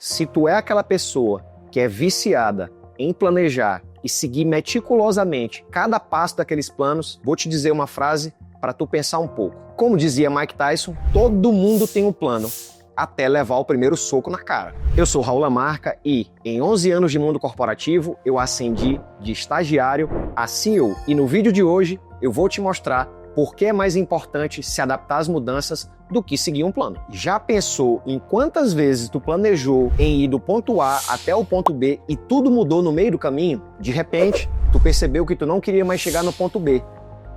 Se tu é aquela pessoa que é viciada em planejar e seguir meticulosamente cada passo daqueles planos, vou te dizer uma frase para tu pensar um pouco. Como dizia Mike Tyson, todo mundo tem um plano, até levar o primeiro soco na cara. Eu sou Raul Lamarca e, em 11 anos de mundo corporativo, eu ascendi de estagiário a CEO. E no vídeo de hoje, eu vou te mostrar por que é mais importante se adaptar às mudanças do que seguir um plano. Já pensou em quantas vezes tu planejou em ir do ponto A até o ponto B e tudo mudou no meio do caminho? De repente, tu percebeu que tu não queria mais chegar no ponto B,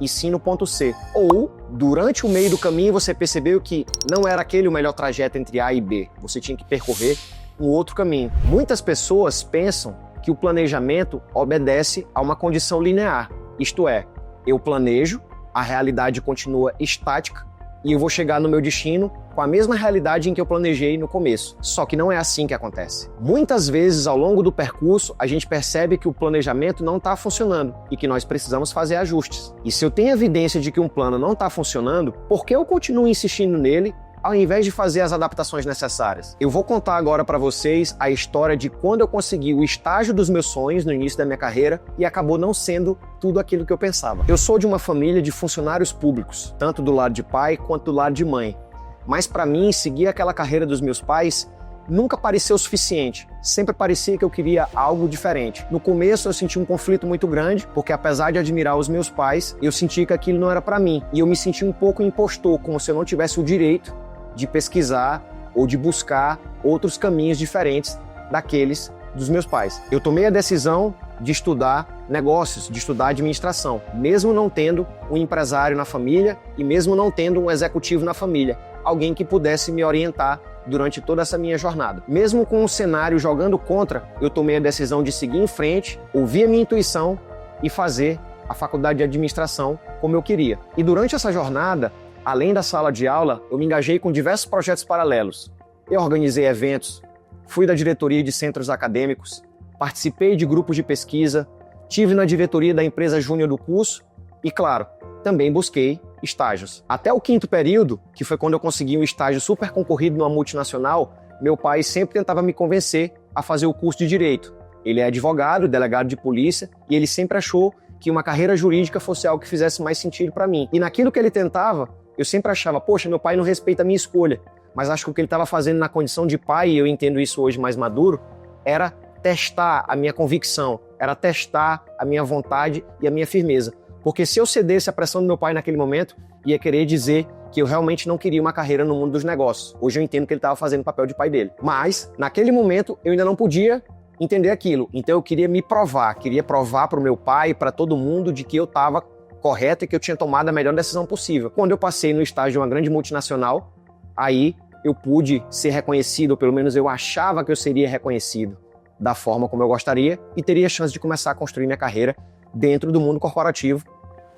e sim no ponto C. Ou, durante o meio do caminho, você percebeu que não era aquele o melhor trajeto entre A e B. Você tinha que percorrer um outro caminho. Muitas pessoas pensam que o planejamento obedece a uma condição linear. Isto é, eu planejo, a realidade continua estática e eu vou chegar no meu destino com a mesma realidade em que eu planejei no começo. Só que não é assim que acontece. Muitas vezes, ao longo do percurso, a gente percebe que o planejamento não está funcionando e que nós precisamos fazer ajustes. E se eu tenho evidência de que um plano não está funcionando, por que eu continuo insistindo nele ao invés de fazer as adaptações necessárias? Eu vou contar agora para vocês a história de quando eu consegui o estágio dos meus sonhos no início da minha carreira e acabou não sendo tudo aquilo que eu pensava. Eu sou de uma família de funcionários públicos, tanto do lado de pai quanto do lado de mãe. Mas para mim, seguir aquela carreira dos meus pais nunca pareceu o suficiente. Sempre parecia que eu queria algo diferente. No começo eu senti um conflito muito grande, porque apesar de admirar os meus pais, eu senti que aquilo não era para mim. E eu me senti um pouco impostor, como se eu não tivesse o direito de pesquisar ou de buscar outros caminhos diferentes daqueles dos meus pais. Eu tomei a decisão de estudar negócios, de estudar administração, mesmo não tendo um empresário na família e mesmo não tendo um executivo na família, alguém que pudesse me orientar durante toda essa minha jornada. Mesmo com o cenário jogando contra, eu tomei a decisão de seguir em frente, ouvir a minha intuição e fazer a faculdade de administração como eu queria. E durante essa jornada, além da sala de aula, eu me engajei com diversos projetos paralelos. Eu organizei eventos, fui da diretoria de centros acadêmicos, participei de grupos de pesquisa, tive na diretoria da empresa júnior do curso e, claro, também busquei estágios. Até o 5º período, que foi quando eu consegui um estágio super concorrido numa multinacional, meu pai sempre tentava me convencer a fazer o curso de Direito. Ele é advogado, delegado de polícia, e ele sempre achou que uma carreira jurídica fosse algo que fizesse mais sentido para mim. E naquilo que ele tentava, eu sempre achava, poxa, meu pai não respeita a minha escolha, mas acho que o que ele estava fazendo na condição de pai, e eu entendo isso hoje mais maduro, era testar a minha convicção, era testar a minha vontade e a minha firmeza. Porque se eu cedesse à pressão do meu pai naquele momento, ia querer dizer que eu realmente não queria uma carreira no mundo dos negócios. Hoje eu entendo que ele estava fazendo o papel de pai dele. Mas, naquele momento, eu ainda não podia entender aquilo. Então eu queria me provar, queria provar para o meu pai e para todo mundo de que eu estava correto e que eu tinha tomado a melhor decisão possível. Quando eu passei no estágio de uma grande multinacional, aí eu pude ser reconhecido, ou pelo menos eu achava que eu seria reconhecido da forma como eu gostaria e teria chance de começar a construir minha carreira dentro do mundo corporativo,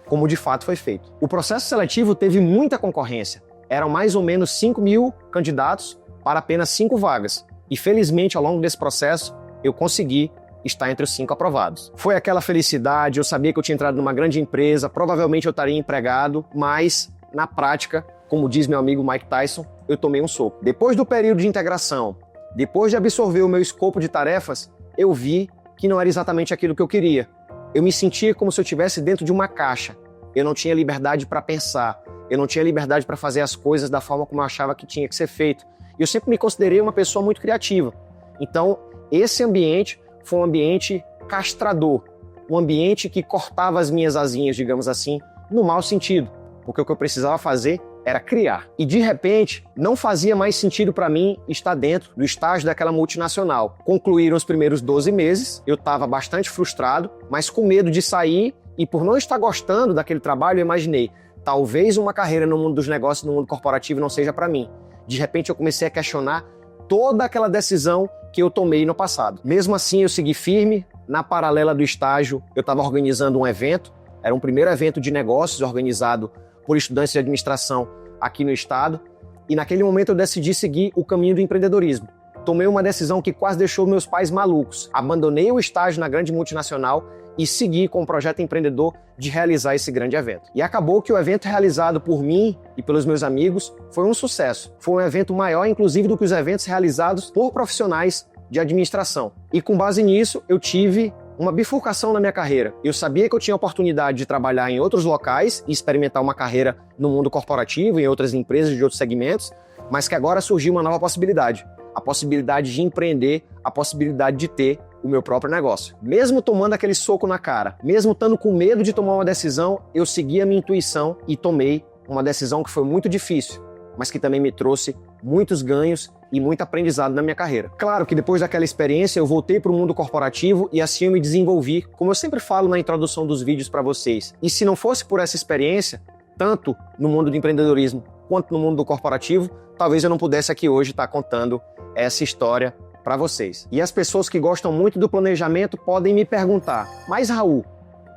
como de fato foi feito. O processo seletivo teve muita concorrência. Eram mais ou menos 5.000 candidatos para apenas 5 vagas. E felizmente, ao longo desse processo, eu consegui estar entre os 5 aprovados. Foi aquela felicidade, eu sabia que eu tinha entrado numa grande empresa, provavelmente eu estaria empregado, mas na prática, como diz meu amigo Mike Tyson, eu tomei um soco. Depois do período de integração, depois de absorver o meu escopo de tarefas, eu vi que não era exatamente aquilo que eu queria. Eu me sentia como se eu estivesse dentro de uma caixa. Eu não tinha liberdade para pensar, eu não tinha liberdade para fazer as coisas da forma como eu achava que tinha que ser feito. E eu sempre me considerei uma pessoa muito criativa. Então, esse ambiente foi um ambiente castrador, um ambiente que cortava as minhas asinhas, digamos assim, no mau sentido, porque o que eu precisava fazer era criar. E de repente, não fazia mais sentido para mim estar dentro do estágio daquela multinacional. Concluíram os primeiros 12 meses, eu estava bastante frustrado, mas com medo de sair e por não estar gostando daquele trabalho, eu imaginei, talvez uma carreira no mundo dos negócios, no mundo corporativo não seja para mim. De repente eu comecei a questionar toda aquela decisão que eu tomei no passado. Mesmo assim, eu segui firme. Na paralela do estágio, eu estava organizando um evento, era um primeiro evento de negócios organizado por estudantes de administração aqui no estado, e naquele momento eu decidi seguir o caminho do empreendedorismo. tomei uma decisão que quase deixou meus pais malucos. Abandonei o estágio na grande multinacional e segui com o projeto empreendedor de realizar esse grande evento. E acabou que o evento realizado por mim e pelos meus amigos foi um sucesso. Foi um evento maior, inclusive, do que os eventos realizados por profissionais de administração. E com base nisso, eu tive uma bifurcação na minha carreira. Eu sabia que eu tinha a oportunidade de trabalhar em outros locais e experimentar uma carreira no mundo corporativo, em outras empresas de outros segmentos, mas que agora surgiu uma nova possibilidade. A possibilidade de empreender, a possibilidade de ter o meu próprio negócio. Mesmo tomando aquele soco na cara, mesmo estando com medo de tomar uma decisão, eu segui a minha intuição e tomei uma decisão que foi muito difícil, mas que também me trouxe muitos ganhos e muito aprendizado na minha carreira. Claro que depois daquela experiência eu voltei para o mundo corporativo e assim eu me desenvolvi, como eu sempre falo na introdução dos vídeos para vocês. E se não fosse por essa experiência, tanto no mundo do empreendedorismo quanto no mundo do corporativo, talvez eu não pudesse aqui hoje estar contando essa história para vocês. E as pessoas que gostam muito do planejamento podem me perguntar: mas Raul,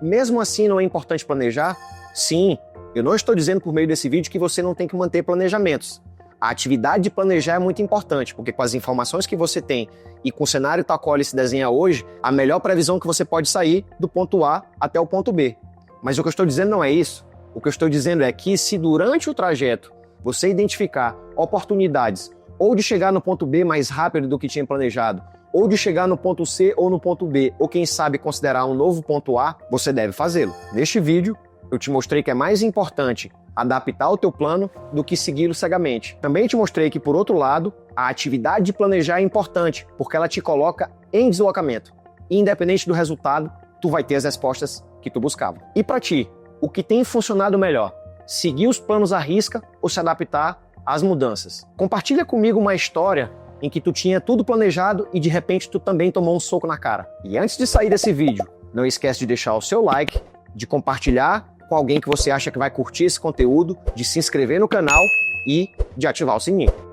mesmo assim não é importante planejar? Sim, eu não estou dizendo por meio desse vídeo que você não tem que manter planejamentos. A atividade de planejar é muito importante, porque com as informações que você tem e com o cenário tal qual ele se desenha hoje, a melhor previsão que você pode sair do ponto A até o ponto B. Mas o que eu estou dizendo não é isso. O que eu estou dizendo é que se durante o trajeto você identificar oportunidades ou de chegar no ponto B mais rápido do que tinha planejado, ou de chegar no ponto C ou no ponto B, ou quem sabe considerar um novo ponto A, você deve fazê-lo. Neste vídeo, eu te mostrei que é mais importante adaptar o teu plano do que segui-lo cegamente. Também te mostrei que, por outro lado, a atividade de planejar é importante, porque ela te coloca em deslocamento. E, independente do resultado, tu vai ter as respostas que tu buscava. E para ti, o que tem funcionado melhor? Seguir os planos à risca ou se adaptar às mudanças? Compartilha comigo uma história em que tu tinha tudo planejado e de repente tu também tomou um soco na cara. E antes de sair desse vídeo, não esquece de deixar o seu like, de compartilhar com alguém que você acha que vai curtir esse conteúdo, de se inscrever no canal e de ativar o sininho.